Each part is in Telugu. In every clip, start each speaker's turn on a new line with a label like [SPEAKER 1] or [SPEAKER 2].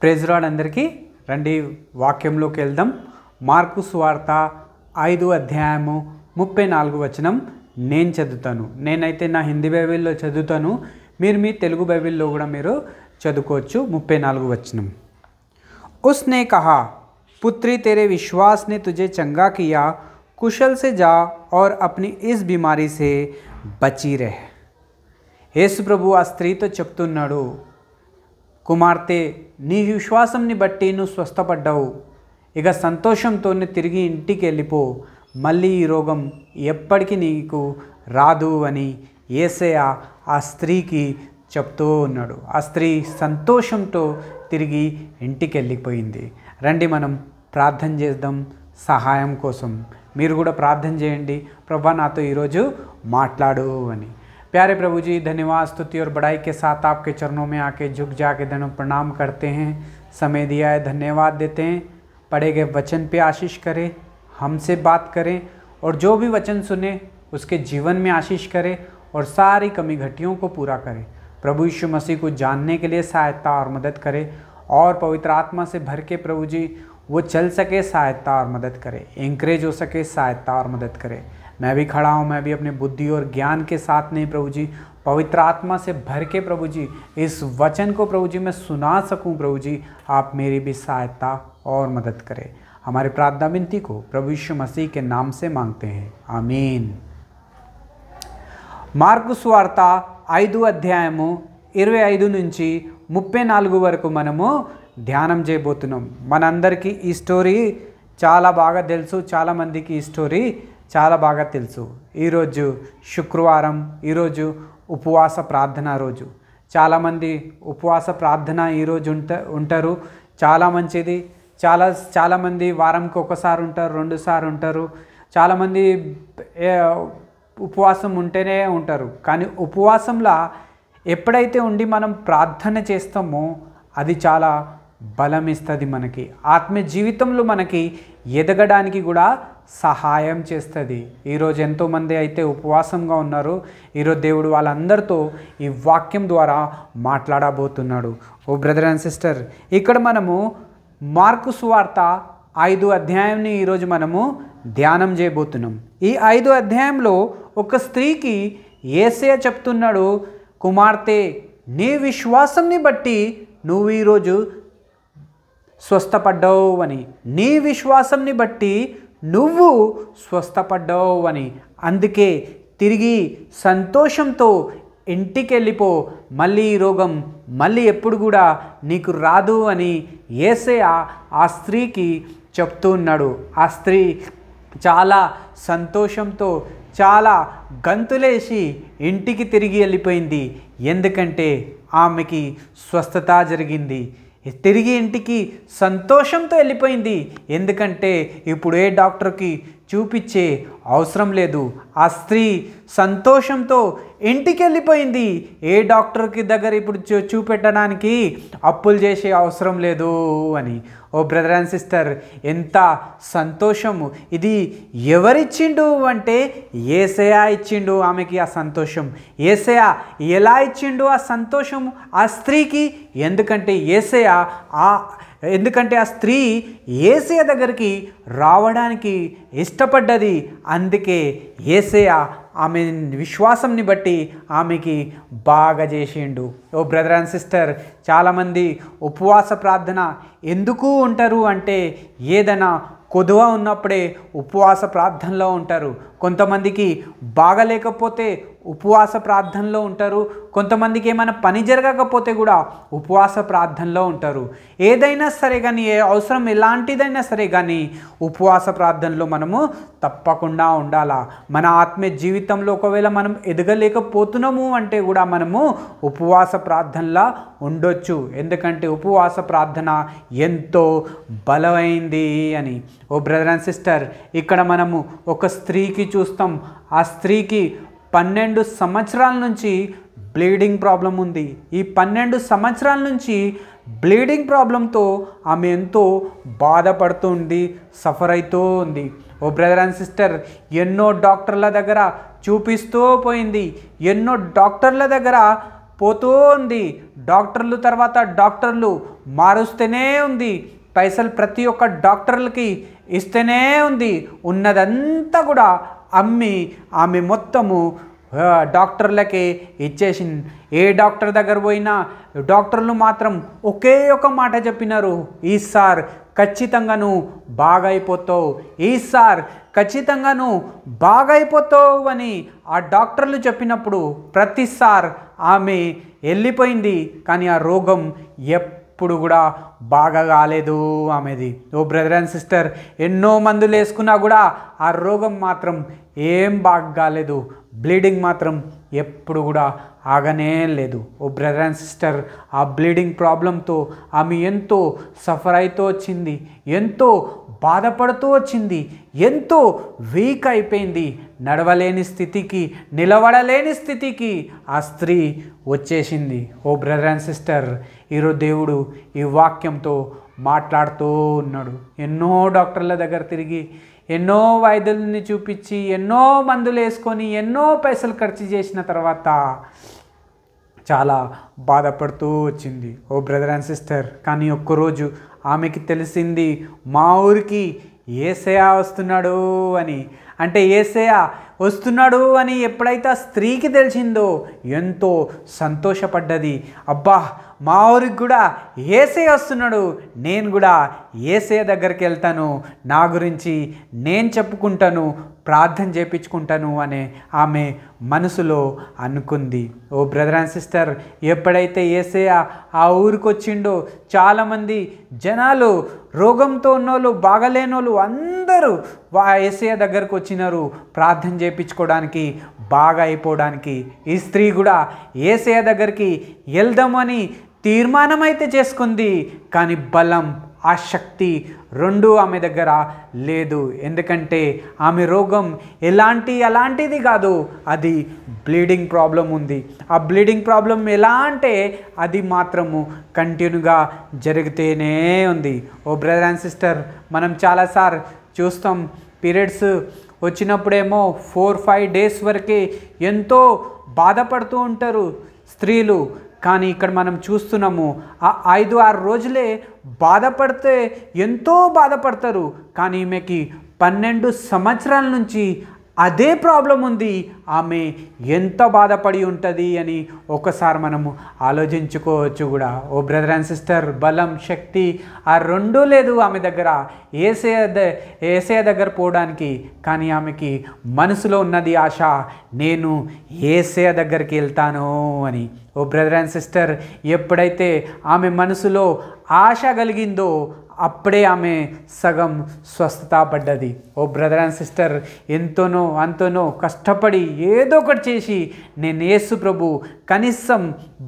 [SPEAKER 1] ప్రైజ్ లార్డ్ అందరికీ. రండి వాక్యంలోకి వెళ్దాం. మార్కు సువార్త 5వ అధ్యాయము 34వ వచనం నేను చదువుతాను. నేనైతే నా హిందీ బైబిల్లో చదువుతాను, మీరు మీ తెలుగు బైబిల్లో కూడా మీరు చదువుకోవచ్చు. 34వ వచనం. उसने कहा, पुत्री तेरे विश्वास ने तुझे चंगा किया, कुशल से जा और अपनी इस बीमारी से बची रह. యేసు ప్రభు ఆ స్త్రీతో చెప్తున్నాడు, కుమార్తె నీ విశ్వాసంని బట్టి నువ్వు స్వస్థపడ్డావు, ఇక సంతోషంతోనే తిరిగి ఇంటికి వెళ్ళిపో, మళ్ళీ ఈ రోగం ఎప్పటికీ నీకు రాదు అని యేసయ్య ఆ స్త్రీకి చెప్తూ ఉన్నాడు. ఆ స్త్రీ సంతోషంతో తిరిగి ఇంటికి వెళ్ళిపోయింది. రండి మనం ప్రార్థన చేద్దాం సహాయం కోసం. మీరు కూడా ప్రార్థన చేయండి, ప్రభా నాతో ఈరోజు మాట్లాడు అని. प्यारे प्रभु जी, धन्यवाद स्तुति और बड़ाई के साथ आपके चरणों में आके झुक जाके धन्य प्रणाम करते हैं. समय दिया है धन्यवाद देते हैं. पढ़े गए वचन पे आशीष करें, हमसे बात करें और जो भी वचन सुने उसके जीवन में आशीष करें और सारी कमी घटियों को पूरा करें. प्रभु यीशु मसीह को जानने के लिए सहायता और मदद करें और पवित्र आत्मा से भर के प्रभु जी वो चल सके, सहायता और मदद करे, इंकरेज हो सके, सहायता और मदद करे. मैं भी खड़ा हूँ, मैं भी अपने बुद्धि और ज्ञान के साथ नहीं प्रभु जी, पवित्र आत्मा से भर के प्रभु जी इस वचन को प्रभु जी मैं सुना सकूँ. प्रभु जी आप मेरी भी सहायता और मदद करें. हमारी प्रार्थना विनती को प्रभु यीशु मसीह के नाम से मांगते हैं, आमीन. మార్కు సువార్త 5వ అధ్యాయము 25 నుంచి 34 వరకు మనము ధ్యానం చేయబోతున్నాం. మనందరికీ ఈ స్టోరీ చాలా బాగా తెలుసు, చాలామందికి ఈ స్టోరీ చాలా బాగా తెలుసు. ఈరోజు శుక్రవారం, ఈరోజు ఉపవాస ప్రార్థన రోజు. చాలామంది ఉపవాస ప్రార్థన ఈరోజు ఉంటారు, చాలా మంచిది. చాలామంది వారంకి ఒకసారి ఉంటారు, 2 సార్లు ఉంటారు. చాలామంది ఉపవాసం ఉంటేనే ఉంటారు. కానీ ఉపవాసంలో ఎప్పుడైతే ఉండి మనం ప్రార్థన చేస్తామో అది చాలా బలం ఇస్తుంది, మనకి ఆత్మీయ జీవితంలో మనకి ఎదగడానికి కూడా సహాయం చేస్తుంది. ఈరోజు ఎంతోమంది అయితే ఉపవాసంగా ఉన్నారు. ఈరోజు దేవుడు వాళ్ళందరితో ఈ వాక్యం ద్వారా మాట్లాడబోతున్నాడు. ఓ బ్రదర్ అండ్ సిస్టర్, ఇక్కడ మనము మార్కు సువార్త 5వ అధ్యాయాన్ని ఈరోజు మనము ధ్యానం చేయబోతున్నాం. ఈ 5వ అధ్యాయంలో ఒక స్త్రీకి యేసయ్య చెప్తున్నాడు, కుమార్తె నీ విశ్వాసంని బట్టి నువ్వు ఈరోజు స్వస్థపడ్డావు అని. నీ విశ్వాసంని బట్టి నువ్వు స్వస్థపడ్డావు అని. అందుకే తిరిగి సంతోషంతో ఇంటికి వెళ్ళిపో, మళ్ళీ ఈ రోగం మళ్ళీ ఎప్పుడు కూడా నీకు రాదు అని యేసయ్య ఆ స్త్రీకి చెప్తూ ఉన్నాడు. ఆ స్త్రీ చాలా సంతోషంతో చాలా గంతులేసి ఇంటికి తిరిగి వెళ్ళిపోయింది. ఎందుకంటే ఆమెకి స్వస్థత జరిగింది. తిరిగి ఇంటికి సంతోషంతో వెళ్ళిపోయింది. ఎందుకంటే ఇప్పుడు ఏ డాక్టర్కి చూపించే అవసరం లేదు. ఆ స్త్రీ సంతోషంతో ఇంటికి వెళ్ళిపోయింది. ఏ డాక్టర్కి దగ్గర ఇప్పుడు చూపెట్టడానికి అప్పులు చేసే అవసరం లేదు అని. ఓ బ్రదర్ అండ్ సిస్టర్, ఎంత సంతోషము! ఇది ఎవరిచ్చిండు అంటే యేసయ్య ఇచ్చిండు ఆమెకి ఆ సంతోషం. యేసయ్య ఎలా ఇచ్చిండు ఆ సంతోషం ఆ స్త్రీకి? ఎందుకంటే ఆ స్త్రీ యేసయ్య దగ్గరికి రావడానికి ఇష్టపడ్డది. అందుకే యేసయ్య ఆమె విశ్వాసంని బట్టి ఆమెకి బాగా చేసిండు. ఓ బ్రదర్ అండ్ సిస్టర్, చాలామంది ఉపవాస ప్రార్థన ఎందుకు ఉంటారు అంటే ఏదైనా కొదువ ఉన్నప్పుడే ఉపవాస ప్రార్థనలో ఉంటారు. కొంతమందికి బాగలేకపోతే ఉపవాస ప్రార్థనలో ఉంటారు. కొంతమందికి ఏమైనా పని జరగకపోతే కూడా ఉపవాస ప్రార్థనలో ఉంటారు. ఏదైనా సరే కానీ, ఏ అవసరం ఎలాంటిదైనా సరే కానీ ఉపవాస ప్రార్థనలో మనము తప్పకుండా ఉండాలా. మన ఆత్మీయ జీవితంలో ఒకవేళ మనం ఎదగలేకపోతున్నాము అంటే కూడా మనము ఉపవాస ప్రార్థనలా ఉండొచ్చు. ఎందుకంటే ఉపవాస ప్రార్థన ఎంతో బలమైంది అని. ఓ బ్రదర్ అండ్ సిస్టర్, ఇక్కడ మనము ఒక స్త్రీకి చూస్తాం. ఆ స్త్రీకి 12 సంవత్సరాల నుంచి బ్లీడింగ్ ప్రాబ్లం ఉంది. ఈ 12 సంవత్సరాల నుంచి బ్లీడింగ్ ప్రాబ్లంతో ఆమె ఎంతో బాధపడుతుంది, సఫర్ అవుతూ ఉంది. ఓ బ్రదర్ అండ్ సిస్టర్, ఎన్నో డాక్టర్ల దగ్గర చూపిస్తూ పోయింది, ఎన్నో డాక్టర్ల దగ్గర పోతూ ఉంది. డాక్టర్లు తర్వాత డాక్టర్లు మారుస్తూనే ఉంది, పైసలు ప్రతి ఒక్క డాక్టర్లకి ఇస్తూనే ఉంది. ఉన్నదంతా కూడా అమ్మి ఆమె మొత్తము డాక్టర్లకే ఇచ్చేసింది. ఏ డాక్టర్ దగ్గర పోయినా డాక్టర్లు మాత్రం ఒకే ఒక మాట చెప్పినారు, ఈసారి ఖచ్చితంగా నువ్వు బాగైపోతావు, ఈసారి ఖచ్చితంగా నువ్వు బాగైపోతావు అని ఆ డాక్టర్లు చెప్పినప్పుడు ప్రతిసారి ఆమె వెళ్ళిపోయింది. కానీ ఆ రోగం ఎప్పుడు కూడా బాగా కాలేదు ఆమెది. ఓ బ్రదర్ అండ్ సిస్టర్, ఎన్నో మందులు వేసుకున్నా కూడా ఆ రోగం మాత్రం ఏం బాగా కాలేదు, బ్లీడింగ్ మాత్రం ఎప్పుడు కూడా ఆగనే లేదు. ఓ బ్రదర్ అండ్ సిస్టర్, ఆ బ్లీడింగ్ ప్రాబ్లంతో ఆమె ఎంతో సఫర్ అవుతూ వచ్చింది, ఎంతో బాధపడుతూ వచ్చింది, ఎంతో వీక్ అయిపోయింది. నడవలేని స్థితికి, నిలబడలేని స్థితికి ఆ స్త్రీ వచ్చేసింది. ఓ బ్రదర్ అండ్ సిస్టర్, ఈరోజు దేవుడు ఈ వాక్యంతో మాట్లాడుతూ ఉన్నాడు. ఎన్నో డాక్టర్ల దగ్గర తిరిగి, ఎన్నో వైద్యుల్ని చూపించి, ఎన్నో మందులు వేసుకొని, ఎన్నో పైసలు ఖర్చు చేసిన తర్వాత చాలా బాధపడుతూ వచ్చింది. ఓ బ్రదర్ అండ్ సిస్టర్, కానీ ఒక్కరోజు ఆమెకి తెలిసింది, మా ఊరికి యేసయ్య వస్తున్నాడు అని. అంటే యేసయ్య వస్తున్నాడు అని ఎప్పుడైతే ఆ స్త్రీకి తెలిసిందో ఎంతో సంతోషపడ్డది. అబ్బా, మా ఊరికి కూడా యేసయ్య వస్తున్నాడు, నేను కూడా యేసయ్య దగ్గరికి వెళ్తాను, నా గురించి నేను చెప్పుకుంటాను, ప్రార్థన చేయించుకుంటాను అనే ఆమె మనసులో అనుకుంది. ఓ బ్రదర్ అండ్ సిస్టర్, ఎప్పుడైతే యేసయ్య ఆ ఊరికి వచ్చిండో చాలామంది జనాలు, రోగంతో ఉన్నోళ్ళు, బాగలేనోళ్ళు అందరూ యేసయ్య దగ్గరకు వచ్చినారు ప్రార్థన చేయించుకోవడానికి, బాగా అయిపోవడానికి. ఈ స్త్రీ కూడా యేసయ్య దగ్గరికి వెళ్దామని తీర్మానం అయితే చేసుకుంది, కానీ బలం, ఆ శక్తి రెండు ఆమె దగ్గర లేదు. ఎందుకంటే ఆమె రోగం అలాంటిది కాదు, అది బ్లీడింగ్ ప్రాబ్లం ఉంది. ఆ బ్లీడింగ్ ప్రాబ్లం ఎలా అంటే అది మాత్రము కంటిన్యూగా జరుగుతూనే ఉంది. ఓ బ్రదర్ అండ్ సిస్టర్, మనం చాలాసార్లు చూస్తాం, పీరియడ్స్ వచ్చినప్పుడేమో 4-5 డేస్ వరకే ఎంతో బాధపడుతూ ఉంటారు స్త్రీలు. కానీ ఇక్కడ మనం చూస్తున్నాము, ఆ 5-6 రోజులే బాధపడితే ఎంతో బాధపడతారు. కానీ ఈమెకి 12 సంవత్సరాల నుంచి అదే ప్రాబ్లం ఉంది. ఆమె ఎంత బాధపడి ఉంటుంది అని ఒకసారి మనము ఆలోచించుకోవచ్చు కూడా. ఓ బ్రదర్ అండ్ సిస్టర్, బలం, శక్తి ఆ రెండూ లేదు ఆమె దగ్గర యేసయ్య దగ్గర పోవడానికి. కానీ ఆమెకి మనసులో ఉన్నది ఆశ, నేను యేసయ్య దగ్గరికి వెళ్తాను అని. ఓ బ్రదర్ అండ్ సిస్టర్, ఎప్పుడైతే ఆమె మనసులో ఆశ కలిగిందో అప్పుడే ఆమె సగం స్వస్థత పడ్డది. ఓ బ్రదర్ అండ్ సిస్టర్, ఎంతోనో అంతనో కష్టపడి ఏదో ఒకటి చేసి నేను యేసు ప్రభు కనీసం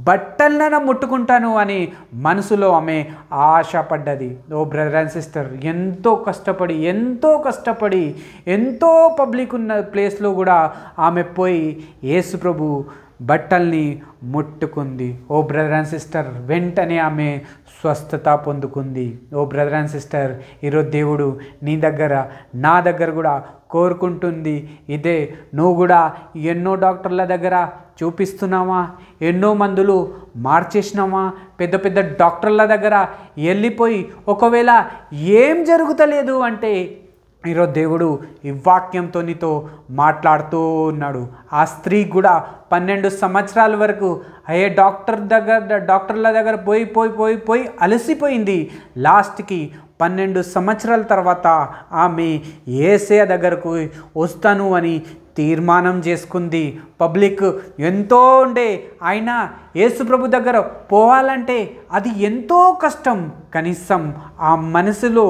[SPEAKER 1] బట్టలన ముట్టుకుంటాను అని మనసులో ఆమె ఆశపడ్డది. ఓ బ్రదర్ అండ్ సిస్టర్, ఎంతో కష్టపడి ఎంతో పబ్లిక్ ఉన్న ప్లేస్లో కూడా ఆమె పోయి యేసు ప్రభు బట్టల్ని ముట్టుకుంది. ఓ బ్రదర్ అండ్ సిస్టర్, వెంటనే ఆమె స్వస్థత పొందుకుంది. ఓ బ్రదర్ అండ్ సిస్టర్, ఈరోజు దేవుడు నీ దగ్గర, నా దగ్గర కూడా కోరుకుంటుంది ఇదే. నువ్వు కూడా ఎన్నో డాక్టర్ల దగ్గర చూపిస్తున్నావా, ఎన్నో మందులు మార్చేసినావా, పెద్ద పెద్ద డాక్టర్ల దగ్గర వెళ్ళిపోయి ఒకవేళ ఏం జరుగుతలేదు అంటే ఈరోజు దేవుడు ఈ వాక్యంతో నీతో మాట్లాడుతూ ఉన్నాడు. ఆ స్త్రీ కూడా 12 సంవత్సరాల వరకు అయ్యే డాక్టర్ల దగ్గర పోయి అలసిపోయింది. లాస్ట్కి 12 సంవత్సరాల తర్వాత ఆమె యేసయ్య దగ్గరకు వస్తాను అని తీర్మానం చేసుకుంది. పబ్లిక్ ఎంతో ఉండే, అయినా యేసు ప్రభు దగ్గర పోవాలంటే అది ఎంతో కష్టం. కనీసం ఆ మనసులో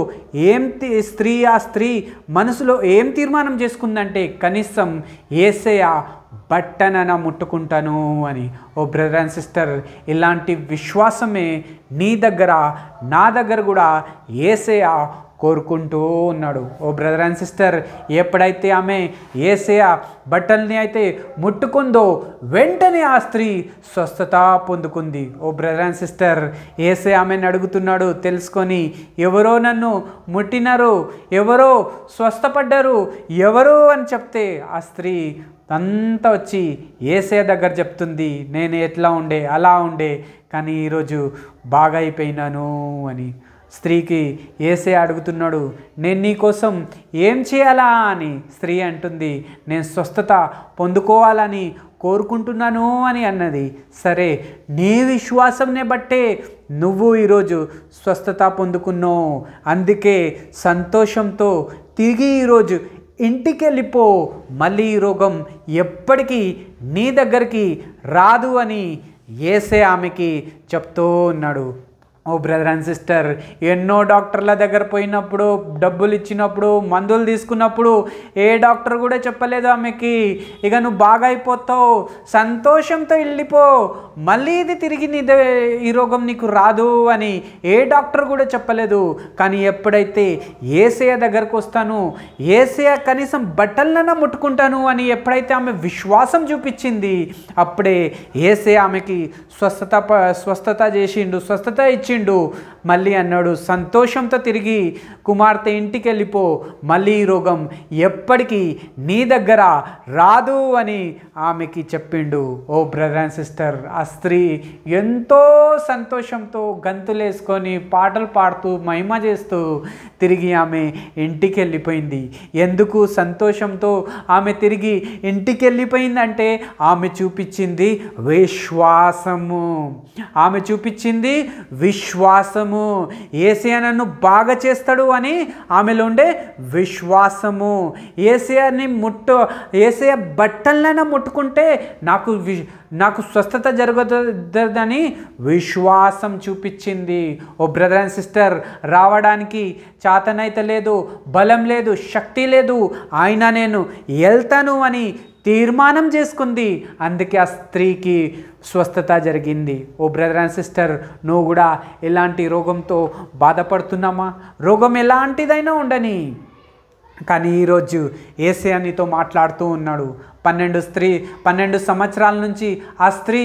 [SPEAKER 1] ఆ స్త్రీ మనసులో ఏం తీర్మానం చేసుకుందంటే కనీసం యేసయ్య బట్టనన ముట్టుకుంటాను అని. ఓ బ్రదర్ అండ్ సిస్టర్, ఇలాంటి విశ్వాసమే నీ దగ్గర, నా దగ్గర కూడా యేసయ్య కోరుకుంటూ ఉన్నాడు. ఓ బ్రదర్ అండ్ సిస్టర్, ఎప్పుడైతే ఆమె యేసయ్య బట్టల్ని అయితే ముట్టుకుందో వెంటనే ఆ స్త్రీ స్వస్థత పొందుకుంది. ఓ బ్రదర్ అండ్ సిస్టర్, యేసయ్య ఆమెను అడుగుతున్నాడు తెలుసుకొని, ఎవరో నన్ను ముట్టినారు, ఎవరో స్వస్థపడ్డారు, ఎవరు అని చెప్తే ఆ స్త్రీ అంతా వచ్చి యేసయ్య దగ్గర చెప్తుంది, నేను ఎట్లా ఉండే అలా ఉండే కానీ ఈరోజు బాగా అయిపోయినాను అని. స్త్రీకి యేసయ్య అడుగుతున్నాడు, నేను నీకోసం ఏం చేయాలా అని. స్త్రీ అంటుంది, నేను స్వస్థత పొందుకోవాలని కోరుకుంటున్నాను అని అన్నది. సరే, నీ విశ్వాసంనే బట్టే నువ్వు ఈరోజు స్వస్థత పొందుకున్నావు, అందుకే సంతోషంతో తిరిగి ఈరోజు ఇంటికి వెళ్ళిపో, మళ్ళీ ఈ రోగం ఎప్పటికీ నీ దగ్గరికి రాదు అని యేసయ్య ఆమెకి చెప్తూ ఉన్నాడు. ఓ బ్రదర్ అండ్ సిస్టర్, ఎన్నో డాక్టర్ల దగ్గర పోయినప్పుడు, డబ్బులు ఇచ్చినప్పుడు, మందులు తీసుకున్నప్పుడు ఏ డాక్టర్ కూడా చెప్పలేదు ఆమెకి, ఇక నువ్వు బాగా అయిపోతావు, సంతోషంతో వెళ్ళిపో, మళ్ళీ ఇది తిరిగి ఈ రోగం నీకు రాదు అని ఏ డాక్టర్ కూడా చెప్పలేదు. కానీ ఎప్పుడైతే యేసయ్య దగ్గరకు వస్తాను, యేసయ్య కనీసం బట్టలనైనా ముట్టుకుంటాను అని ఎప్పుడైతే ఆమె విశ్వాసం చూపించింది, అప్పుడే యేసయ్య ఆమెకి స్వస్థత చేసిండు, స్వస్థత ఇచ్చిండు. మళ్ళీ అన్నాడు, సంతోషంతో తిరిగి కుమార్తె ఇంటికి వెళ్ళిపో, మళ్ళీ ఈ రోగం ఎప్పటికీ నీ దగ్గర రాదు అని ఆమెకి చెప్పిండు. ఓ బ్రదర్ అండ్ సిస్టర్, ఆ స్త్రీ ఎంతో సంతోషంతో గంతులేసుకొని పాటలు పాడుతూ మహిమ చేస్తూ తిరిగి ఆమె ఇంటికి వెళ్ళిపోయింది. ఎందుకు సంతోషంతో ఆమె తిరిగి ఇంటికి వెళ్ళిపోయిందంటే ఆమె చూపించింది విశ్వాసము. ఆమె చూపించింది విశ్వాసము. యేసయ్య నన్ను బాగా చేస్తాడు అని ఆమెలో ఉండే విశ్వాసము. యేసయ్య బట్టలనైనా ముట్టుకుంటే నాకు స్వస్థత జరగదని విశ్వాసం చూపించింది. ఓ బ్రదర్ అండ్ సిస్టర్, రావడానికి చేతనైతే లేదు, బలం లేదు, శక్తి లేదు, అయినా నేను వెళ్తాను అని తీర్మానం చేసుకుంది. అందుకే ఆ స్త్రీకి స్వస్థత జరిగింది. ఓ బ్రదర్ అండ్ సిస్టర్, నువ్వు కూడా ఎలాంటి రోగంతో బాధపడుతున్నామా? రోగం ఎలాంటిదైనా ఉండని, కానీ ఈరోజు యేసయ్య నీతో మాట్లాడుతూ ఉన్నాడు. 12 సంవత్సరాల నుంచి ఆ స్త్రీ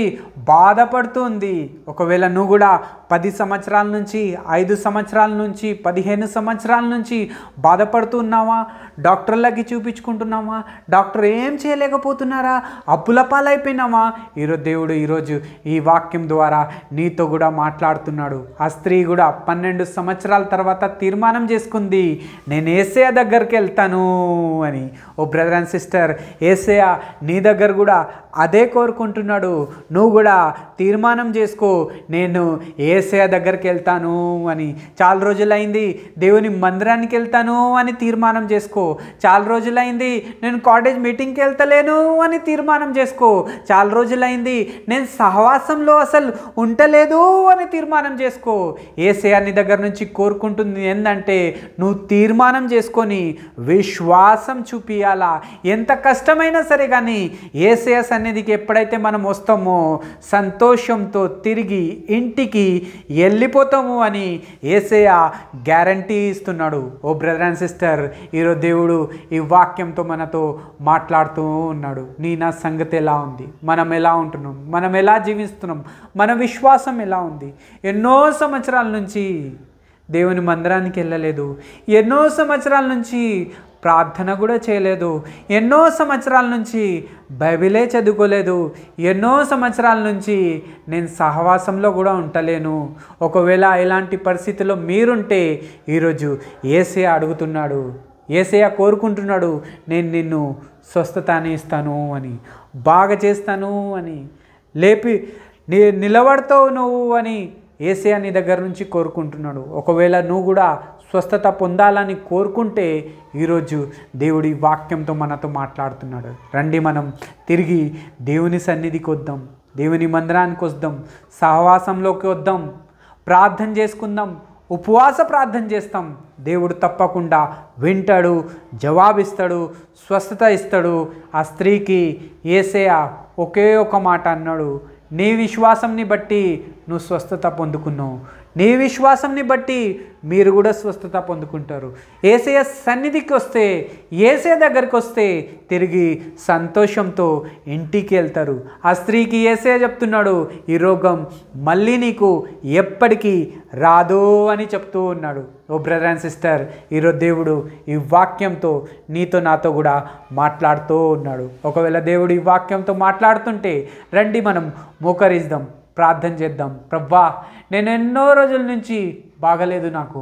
[SPEAKER 1] బాధపడుతుంది. ఒకవేళ నువ్వు కూడా 10 సంవత్సరాల నుంచి, 5 సంవత్సరాల నుంచి, 15 సంవత్సరాల నుంచి బాధపడుతున్నావా? డాక్టర్లకి చూపించుకుంటున్నావా? డాక్టర్ ఏం చేయలేకపోతున్నారా? అప్పుల పాలైపోయినావా? దేవుడు ఈరోజు ఈ వాక్యం ద్వారా నీతో కూడా మాట్లాడుతున్నాడు. ఆ స్త్రీ కూడా 12 సంవత్సరాల తర్వాత తీర్మానం చేసుకుంది, నేను యేసయ్య దగ్గరికి వెళ్తాను అని. ఓ బ్రదర్ అండ్ సిస్టర్, యేసయ్య నీ దగ్గర కూడా అదే కోరుకుంటున్నాడు. నువ్వు కూడా తీర్మానం చేసుకో, నేను యేసయ్య దగ్గరికి వెళ్తాను అని. చాలా రోజులైంది దేవుని మందిరానికి వెళ్తాను అని తీర్మానం చేసుకో. చాలా రోజులైంది నేను కాలేజ్ మీటింగ్కి వెళ్తలేను అని తీర్మానం చేసుకో. చాలా రోజులైంది నేను సహవాసంలో అసలు ఉండలేదు అని తీర్మానం చేసుకో. యేసయ్య నీ దగ్గర నుంచి కోరుకుంటుంది ఏంటంటే నువ్వు తీర్మానం చేసుకొని విశ్వాసం చూపియాలా. ఎంత కష్టమైనా సరే కానీ యేసయ్య సన్నిధికి ఎప్పుడైతే మనం వస్తామో సంతోషంతో తిరిగి ఇంటికి వెళ్ళిపోతాము అని యేసయ్య గ్యారంటీ ఇస్తున్నాడు. ఓ బ్రదర్ అండ్ సిస్టర్, ఈరోజు దేవుడు ఈ వాక్యంతో మనతో మాట్లాడుతూ ఉన్నాడు. నా సంగతి ఎలా ఉంది? మనం ఎలా ఉంటున్నాం? మనం ఎలా జీవిస్తున్నాం? మన విశ్వాసం ఎలా ఉంది? ఎన్నో సంవత్సరాల నుంచి దేవుని మందిరానికి వెళ్ళలేదు, ఎన్నో సంవత్సరాల నుంచి ప్రార్థన కూడా చేయలేదు, ఎన్నో సంవత్సరాల నుంచి బైబిలే చదువుకోలేదు, ఎన్నో సంవత్సరాల నుంచి నేను సహవాసంలో కూడా ఉండలేను. ఒకవేళ ఇలాంటి పరిస్థితిలో మీరుంటే ఈరోజు యేసయ్య అడుగుతున్నాడు, యేసయ్య కోరుకుంటున్నాడు, నేను నిన్ను స్వస్థతని ఇస్తాను అని, బాగా చేస్తాను అని, లేపి నిలబడతావు నువ్వు అని యేసయ్య నీ దగ్గర నుంచి కోరుకుంటున్నాడు. ఒకవేళ నువ్వు కూడా స్వస్థత పొందాలని కోరుకుంటే ఈరోజు దేవుడి వాక్యంతో మనతో మాట్లాడుతున్నాడు. రండి మనం తిరిగి దేవుని సన్నిధికి వద్దాం, దేవుని మందిరానికి వద్దాం, సహవాసంలోకి వద్దాం, ప్రార్థన చేసుకుందాం, ఉపవాస ప్రార్థన చేస్తాం. దేవుడు తప్పకుండా వింటాడు, జవాబిస్తాడు, స్వస్థత ఇస్తాడు. ఆ స్త్రీకి యేసయ్య ఒకే ఒక మాట అన్నాడు, నీ విశ్వాసంని బట్టి నువ్వు స్వస్థత పొందుకున్నావు. నీ విశ్వాసంని బట్టి మీరు కూడా స్వస్థత పొందుకుంటారు. యేసయ్య సన్నిధికి వస్తే, యేసయ్య దగ్గరికి వస్తే తిరిగి సంతోషంతో ఇంటికి వెళ్తారు. ఆ స్త్రీకి యేసయ్య చెప్తున్నాడు, ఈ రోగం మళ్ళీ నీకు ఎప్పటికీ రాదు అని చెప్తూ ఉన్నాడు. ఓ బ్రదర్ అండ్ సిస్టర్, ఈరోజు దేవుడు ఈ వాక్యంతో నీతో నాతో కూడా మాట్లాడుతూ ఉన్నాడు. ఒకవేళ దేవుడు ఈ వాక్యంతో మాట్లాడుతుంటే రండి మనం మోకరిద్దాం, ప్రార్థన చేద్దాం. ప్రభువా, నేను ఎన్నో రోజుల నుంచి బాగలేదు, నాకు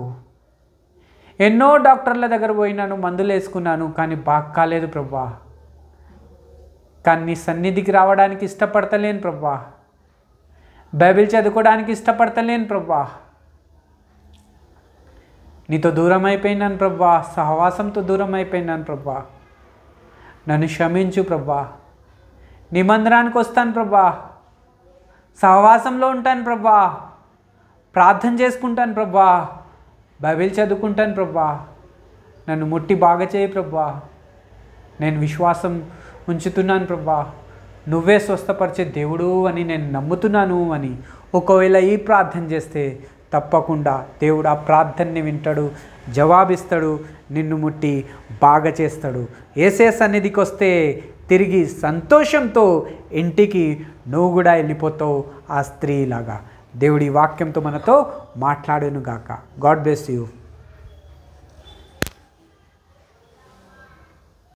[SPEAKER 1] ఎన్నో డాక్టర్ల దగ్గర పోయినాను, మందులు వేసుకున్నాను, కానీ బాగా కాలేదు ప్రభువా. కానీ నీ సన్నిధికి రావడానికి ఇష్టపడతలేను ప్రభువా. బైబిల్ చదువుకోవడానికి ఇష్టపడతలేను ప్రభువా. నీతో దూరం అయిపోయినాను ప్రభువా, సహవాసంతో దూరం అయిపోయినాను ప్రభువా. నన్ను క్షమించు ప్రభువా. నీ మందిరానికి వస్తాను ప్రభువా, సహవాసంలో ఉంటాను ప్రభువా, ప్రార్థన చేసుకుంటాను ప్రభువా, బైబిల్ చదువుకుంటాను ప్రభువా. నన్ను ముట్టి బాగా చేయి ప్రభువా. నేను విశ్వాసం ఉంచుతున్నాను ప్రభువా. నువ్వే స్వస్థపరిచే దేవుడు అని నేను నమ్ముతున్నాను అని ఒకవేళ ఈ ప్రార్థన చేస్తే తప్పకుండా దేవుడు ఆ ప్రార్థనని వింటాడు, జవాబిస్తాడు, నిన్ను ముట్టి బాగా చేస్తాడు. యేసయ్య సన్నిధికి వస్తే తిరిగి సంతోషంతో ఇంటికి నువ్వు కూడా వెళ్ళిపోతావు ఆ స్త్రీలాగా. దేవుడి వాక్యంతో మనతో మాట్లాడును గాక. God bless you.